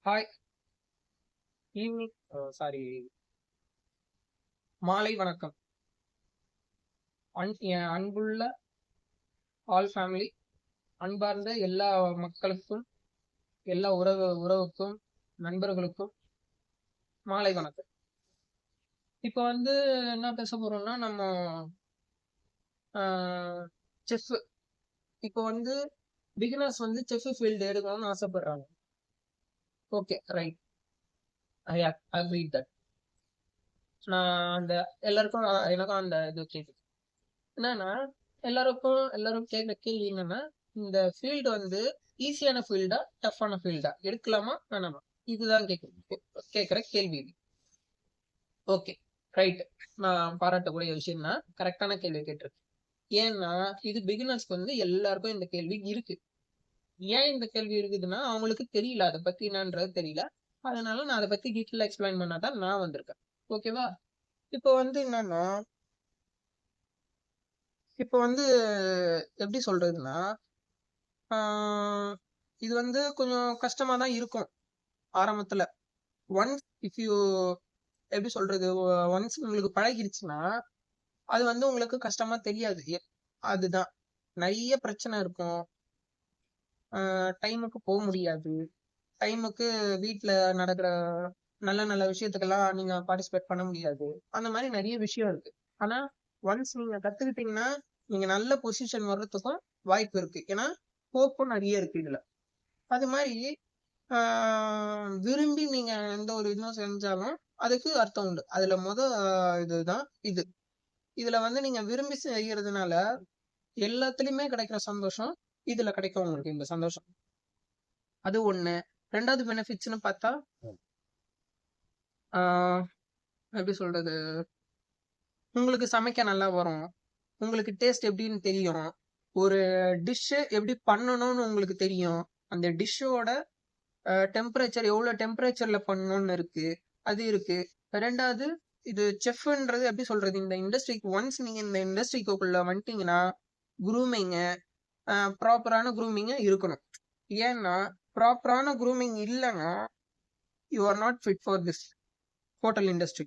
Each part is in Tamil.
ஹாய். ஈவினிங் சாரி மாலை வணக்கம். என் அன்புள்ள ஆல் ஃபேமிலி, அன்பார்ந்த எல்லா மக்களுக்கும், எல்லா உறவுக்கும், நண்பர்களுக்கும் மாலை வணக்கம். இப்போ வந்து என்ன பேச போறோம்னா, நம்ம செஃப். இப்போ வந்து பிகினர்ஸ் வந்து செஃப் ஃபீல்டு எடுக்கணும்னு ஆசைப்படுறாங்க. Okay, right. I agree that. நான் அந்த எல்லாருக்கும் எனக்கும் அந்த இது கேட்குது. என்னன்னா, எல்லாரும் கேட்குற கேள்வி என்னன்னா, இந்த ஃபீல்டு வந்து ஈஸியான ஃபீல்டா, டஃப்பான ஃபீல்டா, எடுக்கலாமா வேணாமா? இதுதான் கேட்குற கேள்வி இது. Okay, right. நான் பாராட்டக்கூடிய விஷயம் தான், கரெக்டான கேள்வி கேட்டிருக்கு. ஏன்னா இது பிகினர்ஸ்க்கு வந்து எல்லாருக்கும் இந்த கேள்வி இருக்கு. ஏன் இந்த கேள்வி இருக்குதுன்னா, அவங்களுக்கு தெரியல, அதை பத்தி என்னன்றது தெரியல. அதனால நான் அதை பத்தி டீட்டெயிலா எக்ஸ்பிளைன் பண்ணாதான் நான் வந்திருக்கேன். ஓகேவா? இப்போ வந்து என்னன்னா, இப்போ வந்து எப்படி சொல்றதுன்னா, இது வந்து கொஞ்சம் கஷ்டமா தான் இருக்கும் ஆரம்பத்துல. ஒன்ஸ் இஃப் யூ எப்படி சொல்றது, ஒன்ஸ் உங்களுக்கு பழகிருச்சுன்னா அது வந்து உங்களுக்கு கஷ்டமா தெரியாது. அதுதான், நிறைய பிரச்சனை இருக்கும். டைமுக்கு போக முடியாது. டைமுக்கு வீட்டுல நடக்கிற நல்ல நல்ல விஷயத்துக்கெல்லாம் நீங்க பார்ட்டிசிபேட் பண்ண முடியாது. அந்த மாதிரி நிறைய விஷயம் இருக்கு. ஆனா ஒன்ஸ் நீங்க கத்துக்கிட்டீங்கன்னா நீங்க நல்ல பொசிஷன் வர்றதுக்கும் வாய்ப்பு இருக்கு. ஏன்னா ஸ்கோப்பும் நிறைய இருக்கு இதுல. அது மாதிரி விரும்பி நீங்க எந்த ஒரு இதுவும் செஞ்சாலும் அதுக்கு அர்த்தம் உண்டு. அதுல இதுதான் இது. இதுல வந்து நீங்க விரும்பி செய்யறதுனால எல்லாத்துலயுமே கிடைக்கிற சந்தோஷம் இதுல கிடைக்கும் உங்களுக்கு. இந்த சந்தோஷம் அது ஒண்ணு. ரெண்டாவது பெனிஃபிட்ஸ்னு பார்த்தா, எப்படி சொல்றது, உங்களுக்கு சமைக்க நல்லா வரும். உங்களுக்கு டேஸ்ட் எப்படின்னு தெரியும். ஒரு டிஷ் எப்படி பண்ணணும்னு உங்களுக்கு தெரியும். அந்த டிஷ்ஷோட டெம்பரேச்சர் எவ்வளவு டெம்பரேச்சர்ல பண்ணணும்னு இருக்கு, அது இருக்கு. ரெண்டாவது, இது செஃப்ன்றது எப்படி சொல்றது, இந்த இண்டஸ்ட்ரிக்கு ஒன்ஸ் நீங்க இந்த இண்டஸ்ட்ரிக்குள்ள வந்துட்டீங்கன்னா குரூமிங், ப்ராப்பரான குரூமிங் இருக்கணும். ஏன்னா ப்ராப்பரான குரூமிங் இல்லைன்னா you are not fit for this hotel industry.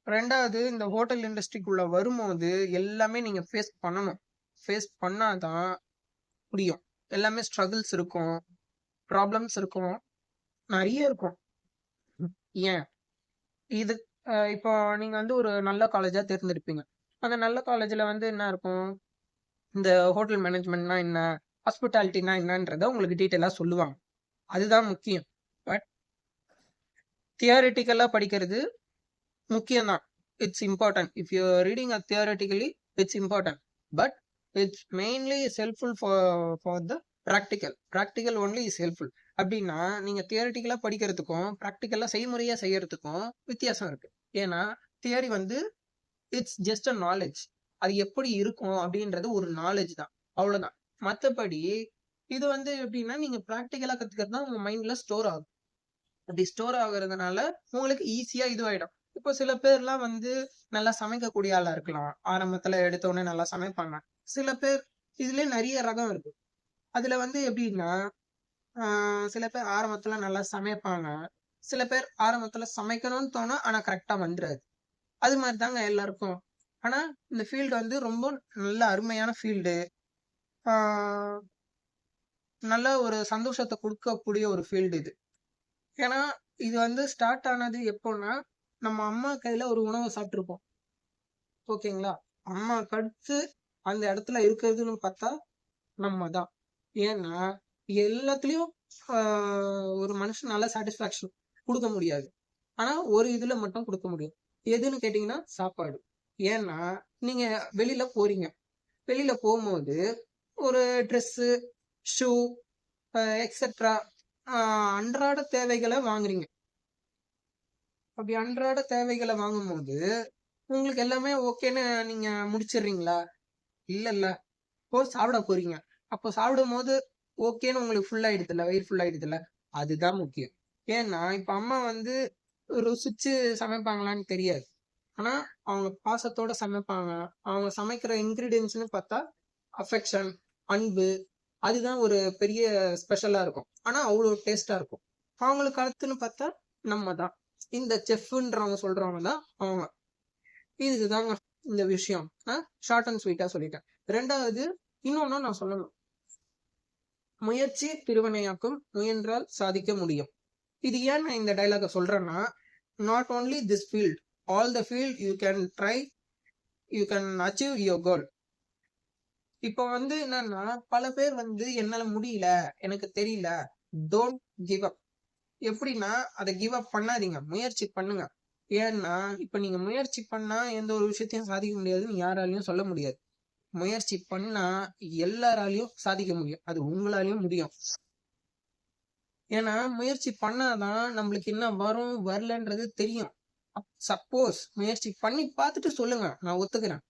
ரெண்டாவது, இந்த ஹோட்டல் இண்டஸ்ட்ரிக்குள்ள வரும்போது எல்லாமே நீங்க ஃபேஸ் பண்ணணும். ஃபேஸ் பண்ணாதான் முடியும். எல்லாமே ஸ்ட்ரகிள்ஸ் இருக்கும், ப்ராப்ளம்ஸ் இருக்கும், நிறைய இருக்கும். ஏன் இது இப்போ நீங்க வந்து ஒரு நல்ல காலேஜா தேர்ந்தெடுப்பீங்க. அந்த நல்ல காலேஜ்ல வந்து என்ன இருக்கும், இந்த ஹோட்டல் மேனேஜ்மெண்ட்னா என்ன, ஹாஸ்பிட்டாலிட்டினா என்னன்றத உங்களுக்கு டீட்டெயிலா சொல்லுவாங்க. அதுதான் முக்கியம். பட் தியரிட்டிக்கலா படிக்கிறது முக்கியம் தான். It's important. If you reading theoretically it's important. But it's mainly is helpful for the practical only is helpful. அப்படின்னா நீங்க தியரிட்டிக்கலா படிக்கிறதுக்கும் ப்ராக்டிக்கலா செய்முறையா செய்யறதுக்கும் வித்தியாசம் இருக்கு. ஏன்னா தியரி வந்து இட்ஸ் ஜஸ்ட் அ நாலேஜ். அது எப்படி இருக்கும் அப்படின்றது ஒரு நாலேஜ் தான், அவ்வளவுதான். மற்றபடி இது வந்து எப்படின்னா, நீங்க ப்ராக்டிக்கலா கத்துக்கிறது தான் உங்க மைண்ட்ல ஸ்டோர் ஆகும். அப்படி ஸ்டோர் ஆகுறதுனால உங்களுக்கு ஈஸியா இதுவாயிடும். இப்போ சில பேர்லாம் வந்து நல்லா சமைக்கக்கூடிய ஆளா இருக்கலாம். ஆரம்பத்துல எடுத்த உடனே நல்லா சமைப்பாங்க. சில பேர், இதுலயே நிறைய ரகம் இருக்கு. அதுல வந்து எப்படின்னா, சில பேர் ஆரம்பத்துல நல்லா சமைப்பாங்க. சில பேர் ஆரம்பத்துல சமைக்கணும்னு தோணும், ஆனா கரெக்டா வந்துடாது. அது மாதிரி தாங்க எல்லாருக்கும். ஆனா இந்த ஃபீல்டு வந்து ரொம்ப நல்ல அருமையான ஃபீல்டு. நல்ல ஒரு சந்தோஷத்தை கொடுக்கக்கூடிய ஒரு ஃபீல்டு இது. ஏன்னா இது வந்து ஸ்டார்ட் ஆனது எப்போன்னா, நம்ம அம்மா கையில ஒரு உணவை சாப்பிட்டுருப்போம். ஓகேங்களா? அம்மா கடுத்து அந்த இடத்துல இருக்கிறதுன்னு பார்த்தா நம்ம தான். ஏன்னா எல்லாத்துலயும் ஒரு மனுஷனால சாட்டிஸ்பாக்சன் கொடுக்க முடியாது. ஆனா ஒரு இதுல மட்டும் கொடுக்க முடியும். எதுன்னு கேட்டீங்கன்னா சாப்பாடு. ஏன்னா நீங்க வெளியில போறீங்க. வெளியில போகும்போது ஒரு ட்ரெஸ்ஸு, ஷூ, எக்ஸெட்ரா அன்றாட தேவைகளை வாங்குறீங்க. அப்படி அன்றாட தேவைகளை வாங்கும்போது உங்களுக்கு எல்லாமே ஓகேன்னு நீங்க முடிச்சிடுறீங்களா? இல்ல. இப்போ சாப்பிட போறீங்க. அப்போ சாப்பிடும் போது ஓகேன்னு உங்களுக்கு ஃபுல் ஆயிடுதுல்ல, வயிறு ஃபுல் ஆயிடுதுல்ல, அதுதான் முக்கியம். ஏன்னா இப்ப அம்மா வந்து ருசிச்சு சமைப்பாங்களான்னு தெரியாது. ஆனா அவங்க பாசத்தோட சமைப்பாங்க. அவங்க சமைக்கிற இன்கிரீடியன்ஸ்னு பார்த்தா அஃபெக்ஷன், அன்பு, அதுதான் ஒரு பெரிய ஸ்பெஷலா இருக்கும். ஆனா அவ்வளவு டேஸ்டா இருக்கும். அவங்களுக்கு அடுத்துன்னு பார்த்தா நம்ம தான். இந்த செஃப்ன்றவங்க சொல்றவங்க தான் அவங்க. இதுதாங்க இந்த விஷயம். ஷார்ட் அண்ட் ஸ்வீட்டா சொல்லிட்டேன். ரெண்டாவது இன்னொன்னு நான் சொல்லணும். முயற்சி திருவினையாக்கும், முயன்றால் சாதிக்க முடியும். இது ஏன் நான் இந்த டைலாக சொல்றேன்னா, not only this field, all the field you can try, you can achieve your goal. இப்போ வந்து என்னன்னா, பல பேர் வந்து என்னால முடியல, எனக்கு தெரியல, டோன்ட் கிவ் அப். எப்படின்னா அதை கிவ் அப் பண்ணாதீங்க, முயற்சி பண்ணுங்க. ஏன்னா இப்ப நீங்க முயற்சி பண்ணா எந்த ஒரு விஷயத்தையும் சாதிக்க முடியாதுன்னு யாராலையும் சொல்ல முடியாது. முயற்சி பண்ணா எல்லாராலையும் சாதிக்க முடியும், அது உங்களாலையும் முடியும். ஏன்னா முயற்சி பண்ணாதான் நம்மளுக்கு என்ன வரும் வரலன்றது தெரியும். சப்போஸ் முயற்சி பண்ணி பார்த்துட்டு சொல்லுங்க, நான் ஒத்துக்கிறேன்,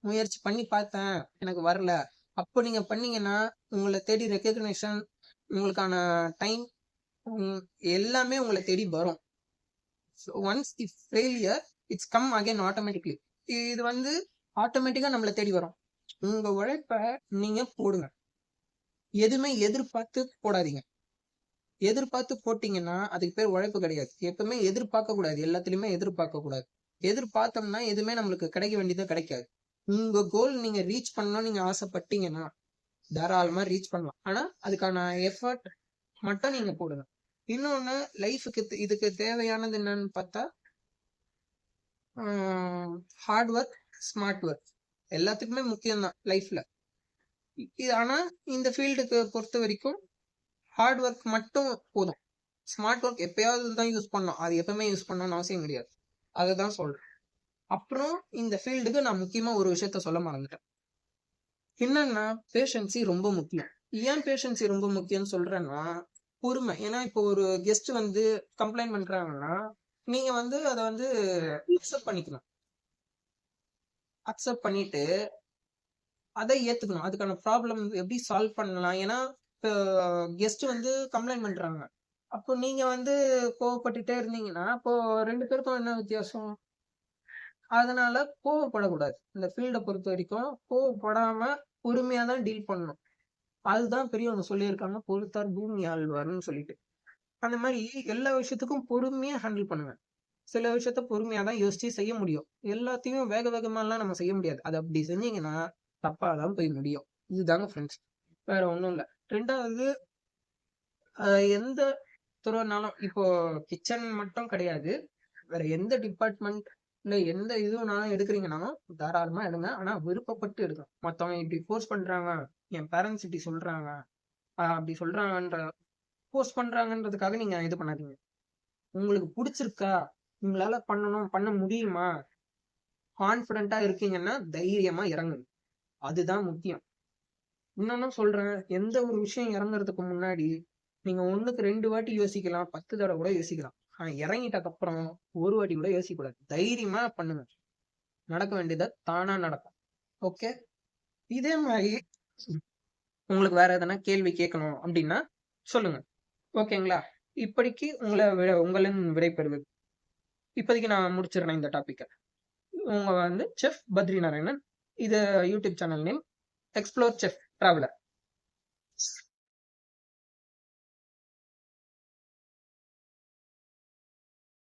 முயற்சி பண்ணி பார்த்தேன் எனக்கு வரல. அப்போ நீங்க பண்ணீங்கன்னா உங்களை தேடி ரெக்கக்னைசேஷன், உங்களுக்கான டைம், எல்லாமே உங்களை தேடி வரும். Once the failure it's come again automatically. இது வந்து ஆட்டோமேட்டிக்கா நம்மளை தேடி வரும். உங்க உழைப்ப நீங்க போடுங்க, எதுவுமே எதிர்பார்த்து போடாதீங்க. எதிர்பார்த்து போட்டீங்கன்னா அதுக்கு பேர் உழைப்பு கிடையாது. எப்பவுமே எதிர்பார்க்க கூடாது, எல்லாத்துலயுமே எதிர்பார்க்க கூடாது. எதிர்பார்த்தோம்னா எதுவுமே நம்மளுக்கு கிடைக்க வேண்டியதா கிடைக்காது. உங்க கோல் நீங்க ரீச் பண்ணணும் நீங்க ஆசைப்பட்டீங்கன்னா தாராளமா ரீச் பண்ணலாம். ஆனா அதுக்கான எஃபர்ட் மட்டும் நீங்க போடுங்க. இன்னொன்னு லைஃபுக்கு இதுக்கு தேவையானது என்னன்னு பார்த்தா ஹார்ட் ஒர்க், ஸ்மார்ட் ஒர்க் எல்லாத்துக்குமே முக்கியம்தான் லைஃப்ல. ஆனா இந்த ஃபீல்டுக்கு பொறுத்த வரைக்கும் ஹார்ட் ஒர்க் மட்டும் போதும். ஸ்மார்ட் ஒர்க் எப்பயாவது தான் யூஸ் பண்ணணும், அது எப்பவுமே யூஸ் பண்ணணும்னு அவசியம் கிடையாது. அதை தான் சொல்றேன். அப்புறம் இந்த ஃபீல்டுக்கு நான் முக்கியமா ஒரு விஷயத்த சொல்ல மறந்துட்டேன். என்னன்னா பேஷன்சி ரொம்ப முக்கியம். ஏன் பேஷன்சி ரொம்ப முக்கியம்னு சொல்றேன்னா பொறுமை. ஏன்னா இப்போ ஒரு கெஸ்ட் வந்து கம்ப்ளைண்ட் பண்றாங்கன்னா நீங்க வந்து அதை வந்து அக்செப்ட் பண்ணிக்கணும். அக்செப்ட் பண்ணிட்டு அதை ஏத்துக்கணும், அதுக்கான ப்ராப்ளம் எப்படி சால்வ் பண்ணலாம். ஏன்னா இப்போ கெஸ்ட் வந்து கம்ப்ளைண்ட் பண்றாங்க, அப்போ நீங்க வந்து கோவப்பட்டுட்டே இருந்தீங்கன்னா அப்போ ரெண்டு பேருக்கும் என்ன வித்தியாசம்? அதனால கோவப்படக்கூடாது. இந்த ஃபீல்டை பொறுத்த வரைக்கும் கோவப்படாம பொறுமையா தான் டீல் பண்ணணும். அதுதான் பெரியவங்க சொல்லியிருக்காங்க, பொறுத்தார் பூமி ஆழ்வார்னு சொல்லிட்டு. அந்த மாதிரி எல்லா விஷயத்துக்கும் பொறுமையா ஹேண்டில் பண்ணுங்க. சில விஷயத்த பொறுமையா தான் யோசிச்சு செய்ய முடியும், எல்லாத்தையும் வேக வேகமாலாம் நம்ம செய்ய முடியாது. அது அப்படி செஞ்சீங்கன்னா தப்பாதான் போய் முடியும். இதுதாங்க ஃப்ரெண்ட்ஸ், வேற ஒண்ணும் இல்லை. ரெண்டாவது எந்த துறைனாலும் இப்போ கிச்சன் மட்டும் கிடையாது, வேற எந்த டிபார்ட்மெண்ட் இல்ல எந்த இதுனாலும் எடுக்கிறீங்கன்னாலும் தாராளமா எடுங்க. ஆனா விருப்பப்பட்டு எடுங்க. மத்தவங்க இப்படி ஃபோர்ஸ் பண்றாங்க, என் பேரண்ட்ஸ் இப்படி சொல்றாங்க அப்படி சொல்றாங்கன்ற ஃபோர்ஸ் பண்றாங்கன்றதுக்காக நீங்க இது பண்ணாதீங்க. உங்களுக்கு பிடிச்சிருக்கா, உங்களால பண்ணணும் பண்ண முடியுமா, கான்பிடண்டா இருக்கீங்கன்னா தைரியமா இறங்குங்க, அதுதான் முக்கியம். இன்னொன்னு சொல்றேன், எந்த ஒரு விஷயம் இறங்குறதுக்கு முன்னாடி நீங்க 1க்கு 2 வாட்டி யோசிக்கலாம், 10 தடவை கூட யோசிக்கலாம். ஆனா இறங்கிட்டக்கு அப்புறம் ஒரு வாட்டி கூட யோசிக்க கூடாது. தைரியமா பண்ணுங்க, நடக்க வேண்டியதை தானா நடக்கும். ஓகே, இதே மாதிரி உங்களுக்கு வேற எதனா கேள்வி கேட்கணும் அப்படின்னா சொல்லுங்க. ஓகேங்களா? இப்படிக்கு உங்களின் விடைபெறுவது. இப்போதைக்கு நான் முடிச்சிடுறேன் இந்த டாபிக்கை. உங்க வந்து செஃப் பத்ரி நாராயணன். இது YouTube channel name explore chef traveller.